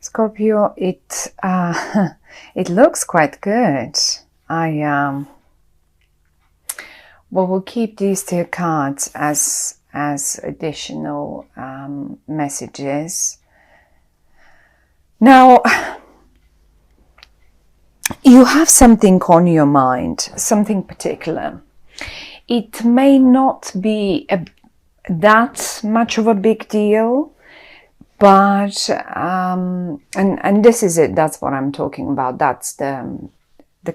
Scorpio, it it looks quite good. We'll keep these two cards as additional messages. Now, you have something on your mind, something particular. It may not be that much of a big deal, but and this is it. That's what I'm talking about. That's the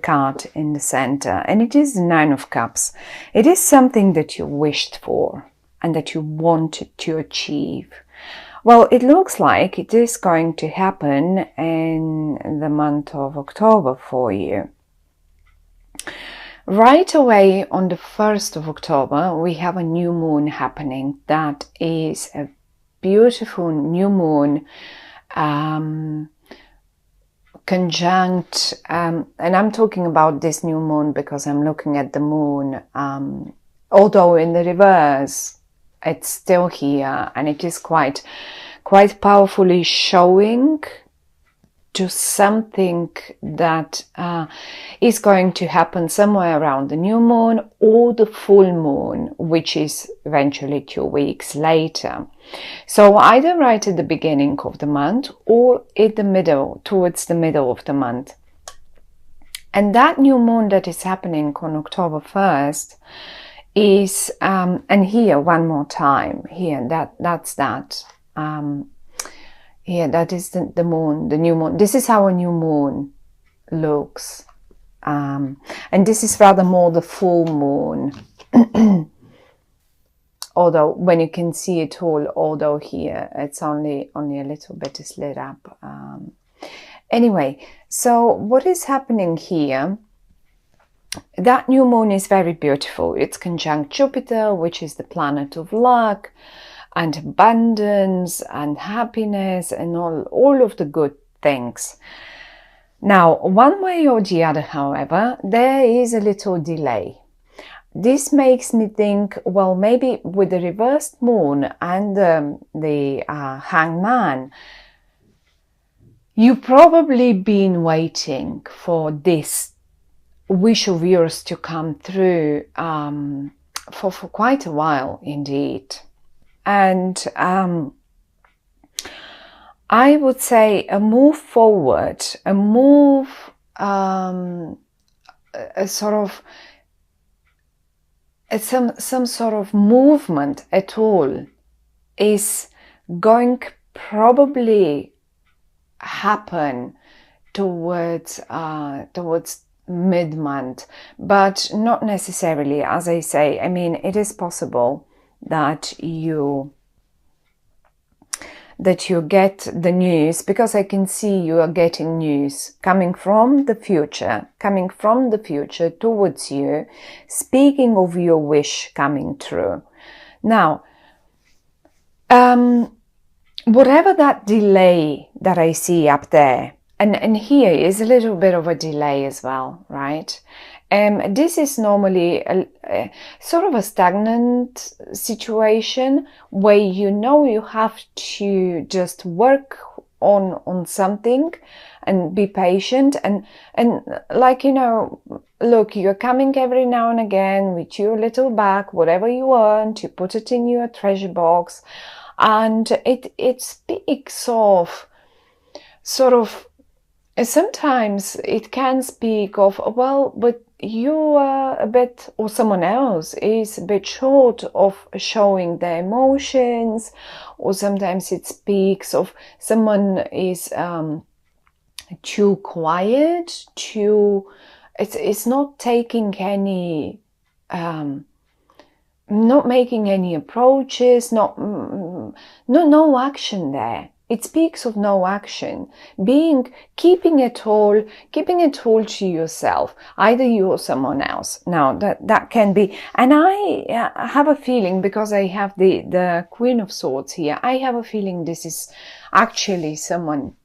card in the center, and it is the Nine of Cups. It is something that you wished for and that you wanted to achieve. Well, it looks like it is going to happen in the month of October for you. Right away on the 1st of October, we have a new moon happening. That is a beautiful new moon conjunct, and I'm talking about this new moon because I'm looking at the moon, although in the reverse it's still here, and it is quite powerfully showing to something that is going to happen somewhere around the new moon or the full moon, which is eventually 2 weeks later. So either right at the beginning of the month or at the middle, towards the middle of the month. And that new moon that is happening on October 1st is, and here one more time, here, that's that. Here, that is the moon, the new moon. This is how a new moon looks. And this is rather more the full moon. Although when you can see it all, although here it's only a little bit lit up. Anyway, so what is happening here? That new moon is very beautiful. It's conjunct Jupiter, which is the planet of luck and abundance and happiness and all of the good things. Now, one way or the other, however, there is a little delay. This makes me think, well, maybe with the reversed moon and the hangman, you've probably been waiting for this wish of yours to come through for quite a while indeed. And I would say a move forward, a move, a sort of, some sort of movement at all is going probably happen towards mid-month, but not necessarily. As I say, I mean, it is possible that you get the news, because I can see you are getting news coming from the future towards you, speaking of your wish coming true. Now, whatever that delay that I see up there, and here is a little bit of a delay as well, right? This is normally a sort of a stagnant situation where you have to just work on something and be patient and like, look, you're coming every now and again with your little bag, whatever you want, you put it in your treasure box, and it speaks of sort of, sometimes it can speak of, well, but you are a bit, or someone else is a bit short of showing their emotions, or sometimes it speaks of someone is too quiet, it's not taking any, not making any approaches, no action there. It speaks of no action, keeping it all to yourself, either you or someone else. Now that can be, and I have a feeling, because I have the Queen of Swords here, I have a feeling this is actually someone.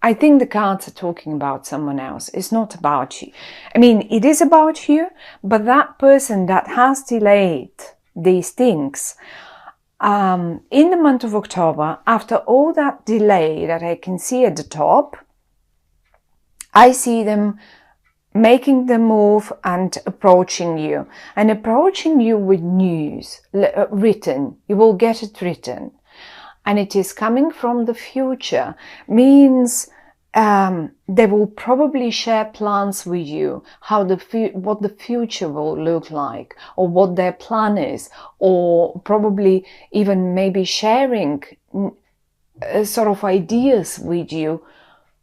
I think the cards are talking about someone else. It's not about you. I mean, it is about you, but that person that has delayed these things, in the month of October, after all that delay that I can see at the top, I see them making the move and approaching you with news written. You will get it written, and it is coming from the future. Means they will probably share plans with you, what the future will look like, or what their plan is, or probably even maybe sharing sort of ideas with you,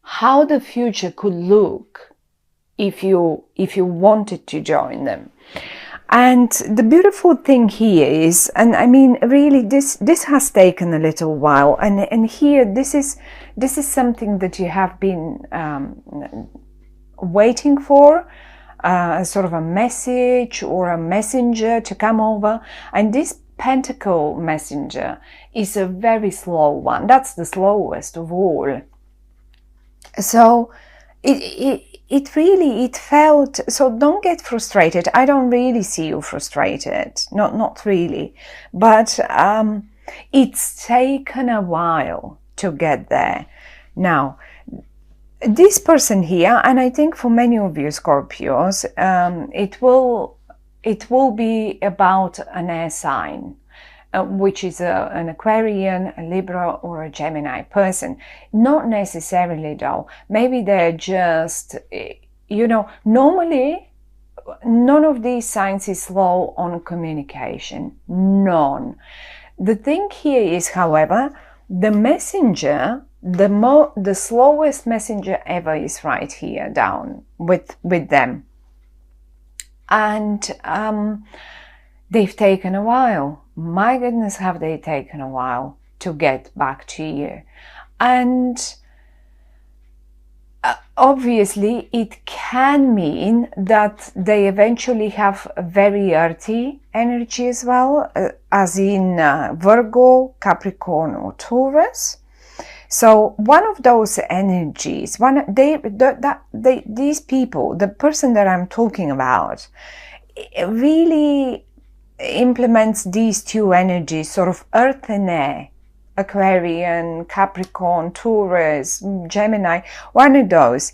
how the future could look if you wanted to join them. And the beautiful thing here is, and I mean, really, this has taken a little while, and here this is something that you have been waiting for, sort of a message or a messenger to come over. And this Pentacle messenger is a very slow one. That's the slowest of all. So it really felt, so don't get frustrated. I don't really see you frustrated, not really, but it's taken a while to get there. Now, this person here, and I think for many of you Scorpios, it will be about an air sign, which is an Aquarian, a Libra, or a Gemini person. Not necessarily though. Maybe they're just, normally none of these signs is slow on communication. None. The thing here is, however, the messenger, the slowest messenger ever is right here down with them. And they've taken a while. My goodness, have they taken a while to get back to you. And obviously it can mean that they eventually have a very earthy energy as well, as in Virgo, Capricorn, or Taurus. So one of those energies, these people, the person that I'm talking about, really implements these two energies, sort of earth and air, Aquarian, Capricorn, Taurus, Gemini, one of those,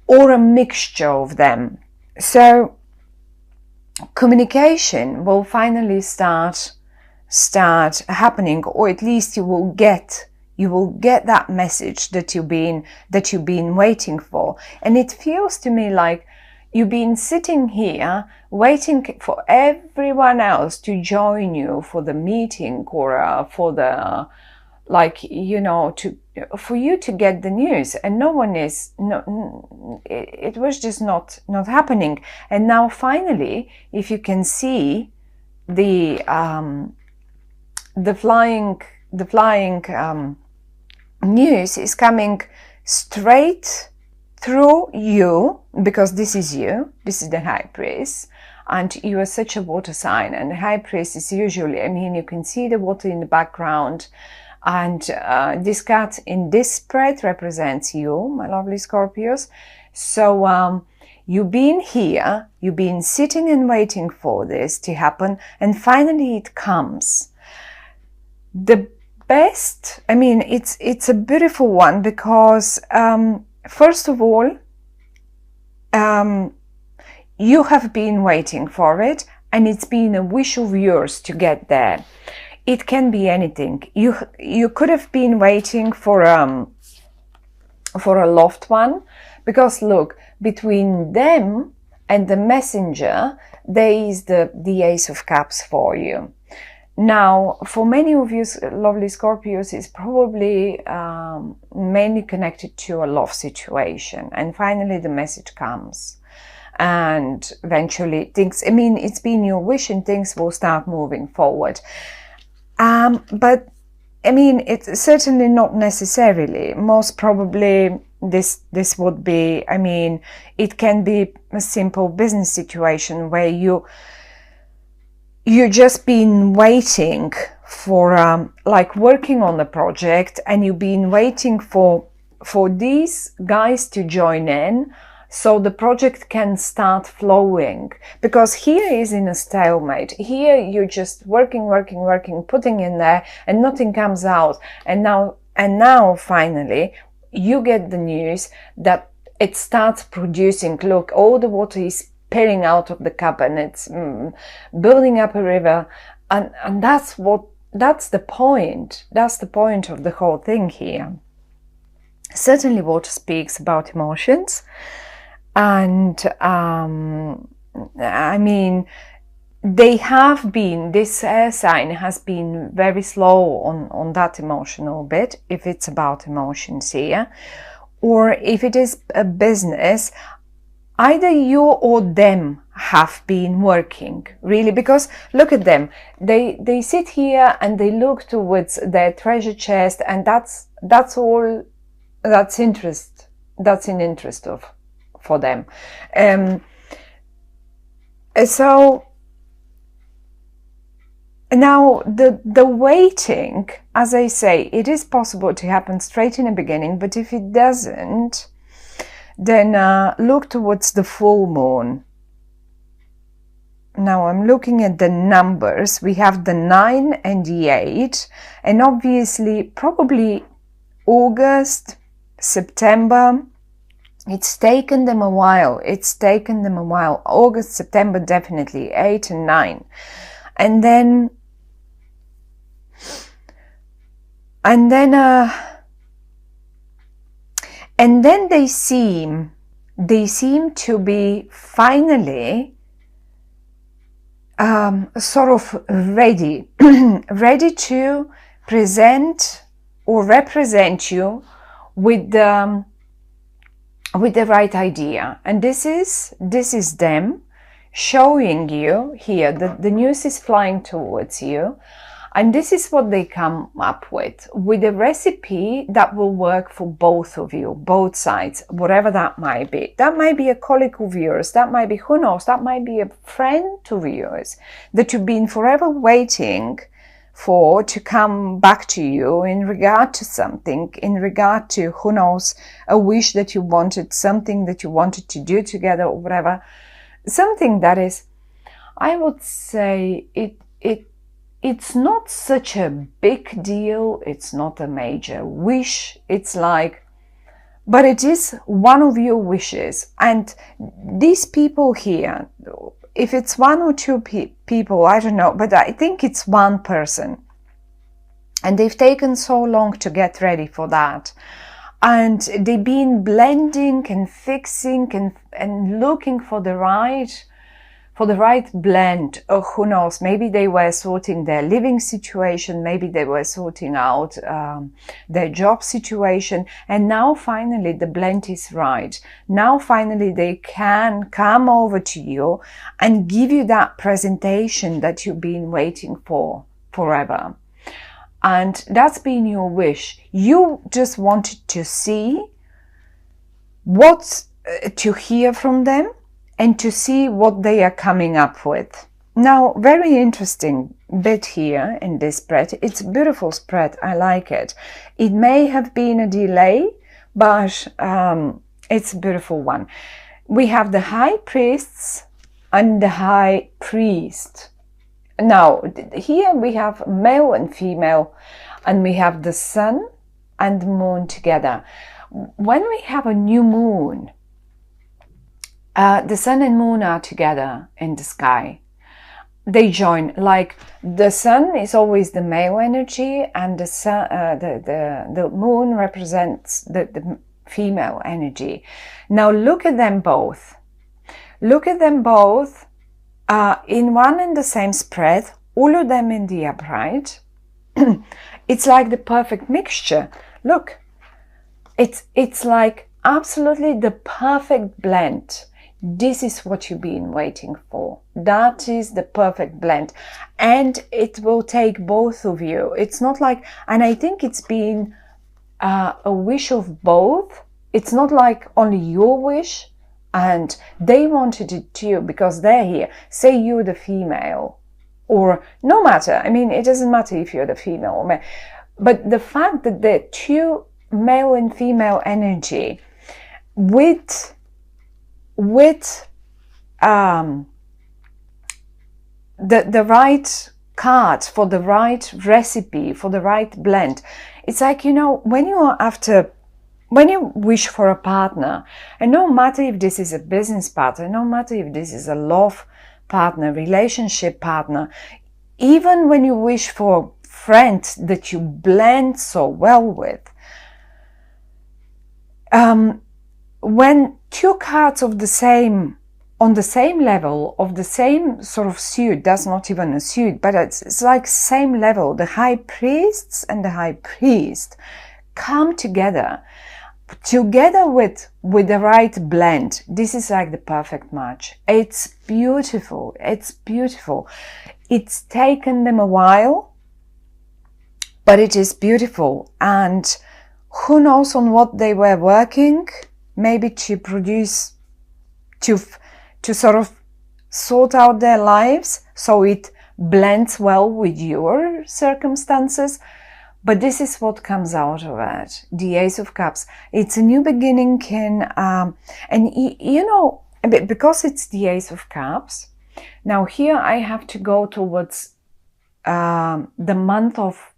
or a mixture of them. So communication will finally start happening, or at least you will get that message that you've been waiting for. And it feels to me like you've been sitting here waiting for everyone else to join you for the meeting, or for the, for you to get the news, and it was just not happening. And now finally, if you can see the flying news is coming straight through you, because this is you, this is the High Priest, and you are such a water sign, and the High Priest is usually, you can see the water in the background, and this cat in this spread represents you, my lovely Scorpios. So you've been here, you've been sitting and waiting for this to happen, and finally it comes. The best, it's a beautiful one, because first of all, you have been waiting for it, and it's been a wish of yours to get there. It can be anything. You could have been waiting for a loved one, because look, between them and the messenger, there is the Ace of Cups for you. Now, for many of you lovely Scorpios, it's probably mainly connected to a love situation. And finally, the message comes. And eventually things, it's been your wish, and things will start moving forward. But, it's certainly not necessarily. Most probably this would be, it can be a simple business situation where you just been waiting for, working on the project, and you've been waiting for these guys to join in so the project can start flowing. Because here is in a stalemate. Here you're just working, putting in there, and nothing comes out. And now finally you get the news that it starts producing. Look, all the water is spilling out of the cup, and it's building up a river, and that's the point. That's the point of the whole thing here. Certainly water speaks about emotions, and I mean, this air sign has been very slow on that emotional bit, if it's about emotions here, or if it is a business, either you or them have been working, really, because look at them. They sit here and they look towards their treasure chest, and that's all. That's in interest of for them. So now the waiting, as I say, it is possible to happen straight in the beginning, but if it doesn't, then look towards the full moon. Now I'm looking at the numbers. We have the 9 and the 8, and obviously probably August, September. It's taken them a while. August, September, definitely 8 and 9, and then they seem to be finally sort of ready to present or represent you with the right idea. And this is them showing you here that the news is flying towards you, and this is what they come up with a recipe that will work for both of you, both sides, whatever that might be. That might be a colleague of yours, that might be, who knows, that might be a friend of yours that you've been forever waiting for to come back to you in regard to something, in regard to, who knows, a wish that you wanted, something that you wanted to do together or whatever. Something that is, I would say, it's not such a big deal, it's not a major wish, it's like, but it is one of your wishes. And these people here, if it's one or two people, I don't know, but I think it's one person. And they've taken so long to get ready for that. And they've been blending and fixing and looking for the right blend. Oh, who knows, maybe they were sorting their living situation, maybe they were sorting out their job situation, and now finally the blend is right. Now finally they can come over to you and give you that presentation that you've been waiting for forever. And that's been your wish. You just wanted to see to hear from them, and to see what they are coming up with. Now, very interesting bit here in this spread. It's a beautiful spread. I like it. It may have been a delay, but it's a beautiful one. We have the high priests and the high priest. Now, here we have male and female, and we have the sun and the moon together. When we have a new moon, the sun and moon are together in the sky. They join. Like the sun is always the male energy, and the moon represents the female energy. Now look at them both. Look at them both in one and the same spread. All of them in the upright. It's like the perfect mixture. Look, it's like absolutely the perfect blend. This is what you've been waiting for. That is the perfect blend. And it will take both of you. It's not like, and I think it's been a wish of both. It's not like only your wish and they wanted it too because they're here. Say you're the female, or no matter. I mean, it doesn't matter if you're the female or male. But the fact that the two male and female energy with with the right cards for the right recipe, for the right blend. It's like, you know, when you wish for a partner, and no matter if this is a business partner, no matter if this is a love partner, relationship partner, even when you wish for friends that you blend so well with, when two cards of the same, on the same level, of the same sort of suit, that's not even a suit, but it's like same level, the high priests and the high priest come together with the right blend. This is like the perfect match. It's beautiful. It's beautiful. It's taken them a while, but it is beautiful. And who knows on what they were working, maybe to produce, to sort of sort out their lives so it blends well with your circumstances. But this is what comes out of it. The Ace of Cups. It's a new beginning, and you know, because it's the Ace of Cups, now here I have to go towards the month of,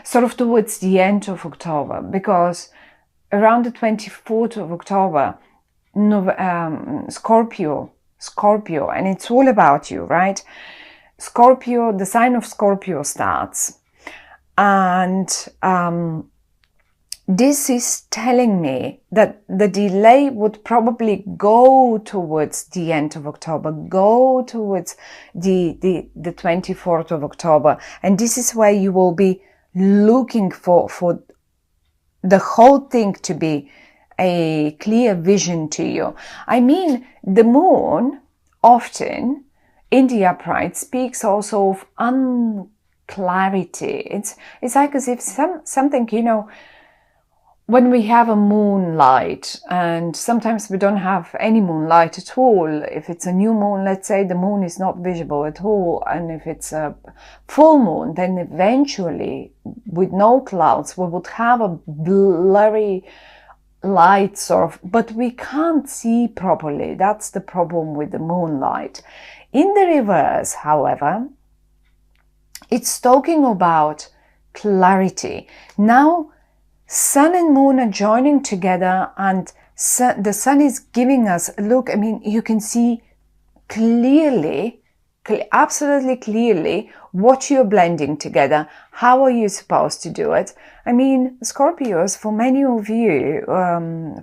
sort of towards the end of October, because around the 24th of October, Scorpio, and it's all about you, right? Scorpio, the sign of Scorpio starts. And this is telling me that the delay would probably go towards the end of October, go towards the 24th of October. And this is where you will be looking for the whole thing to be a clear vision to you. I mean, the moon often in the upright speaks also of clarity. It's like as if something, you know, when we have a moonlight, and sometimes we don't have any moonlight at all. If it's a new moon, let's say, the moon is not visible at all, and if it's a full moon, then eventually with no clouds we would have a blurry light sort of, but we can't see properly. That's the problem with the moonlight. In the reverse, however, it's talking about clarity. Now, sun and moon are joining together, and the sun is giving us, look, I mean, you can see clearly, absolutely clearly, what you're blending together. How are you supposed to do it? I mean, Scorpios, for many of you,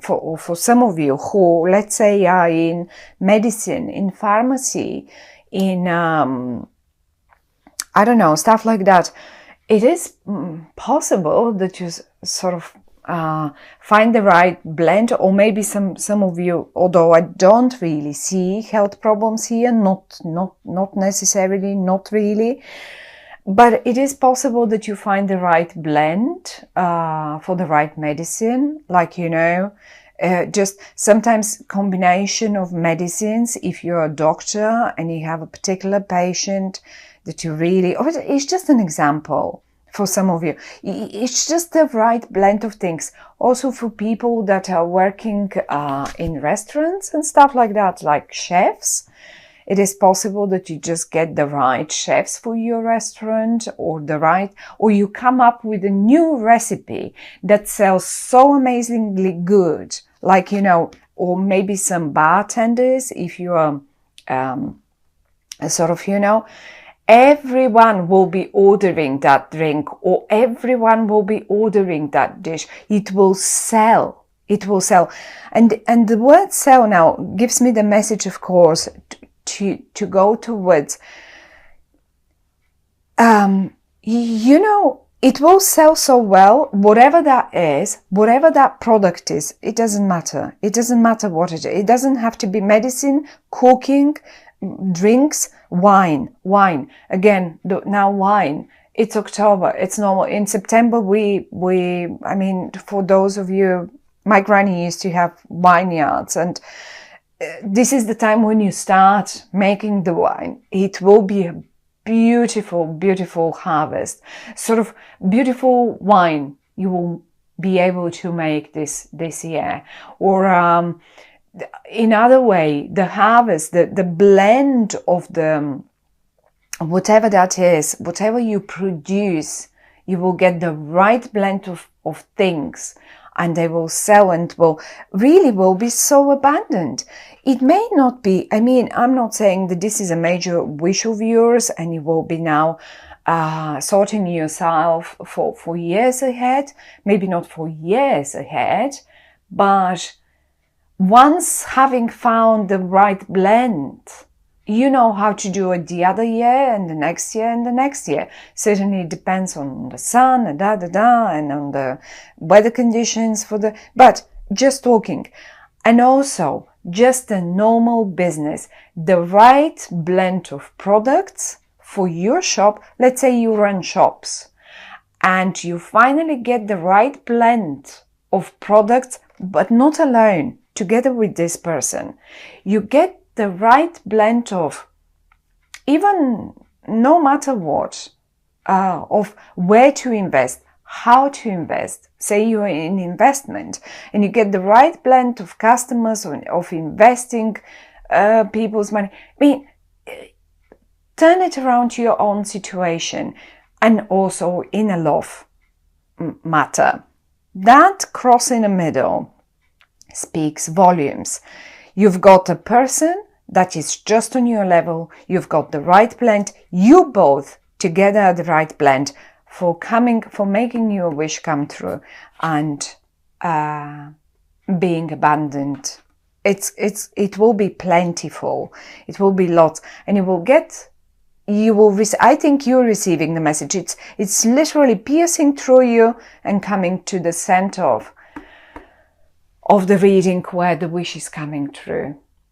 for some of you who, let's say, are in medicine, in pharmacy, in I don't know, stuff like that, it is possible that you sort of find the right blend, or maybe some of you, although I don't really see health problems here, not necessarily, not really, but it is possible that you find the right blend for the right medicine, like, you know, just sometimes combination of medicines. If you're a doctor and you have a particular patient that you really, or it's just an example for some of you, it's just the right blend of things. Also for people that are working in restaurants and stuff like that, like chefs, it is possible that you just get the right chefs for your restaurant, or or you come up with a new recipe that sells so amazingly good, like, you know, or maybe some bartenders, if you are sort of, you know, everyone will be ordering that drink, or everyone will be ordering that dish. It will sell. It will sell. And the word sell now gives me the message, of course, to go towards, you know, it will sell so well, whatever that is, whatever that product is, it doesn't matter. It doesn't matter what it is. It doesn't have to be medicine, cooking, drinks, wine. Again, now wine. It's October. It's normal. In September, I mean, for those of you, my granny used to have vineyards, and this is the time when you start making the wine. It will be a beautiful, beautiful harvest, sort of beautiful wine you will be able to make this year. Or in other way, the harvest, the blend of the whatever that is, whatever you produce, you will get the right blend of things, and they will sell and will be so abundant. It may not be, I mean, I'm not saying that this is a major wish of yours and you will be now sorting yourself for years ahead, maybe not for years ahead, but once having found the right blend, you know how to do it the other year and the next year and the next year. Certainly it depends on the sun and and on the weather conditions but just talking. And also just a normal business, the right blend of products for your shop. Let's say you run shops and you finally get the right blend of products, but not alone, together with this person. You get the right blend of, even no matter what, of where to invest, how to invest. Say you're in investment and you get the right blend of customers, of investing people's money. I mean, turn it around to your own situation, and also in a love matter. That cross in the middle speaks volumes. You've got a person that is just on your level. You've got the right blend. You both together are the right blend for making your wish come true and being abundant. It will be plentiful. It will be lots, and I think you're receiving the message. It's literally piercing through you and coming to the center of the reading where the wish is coming through.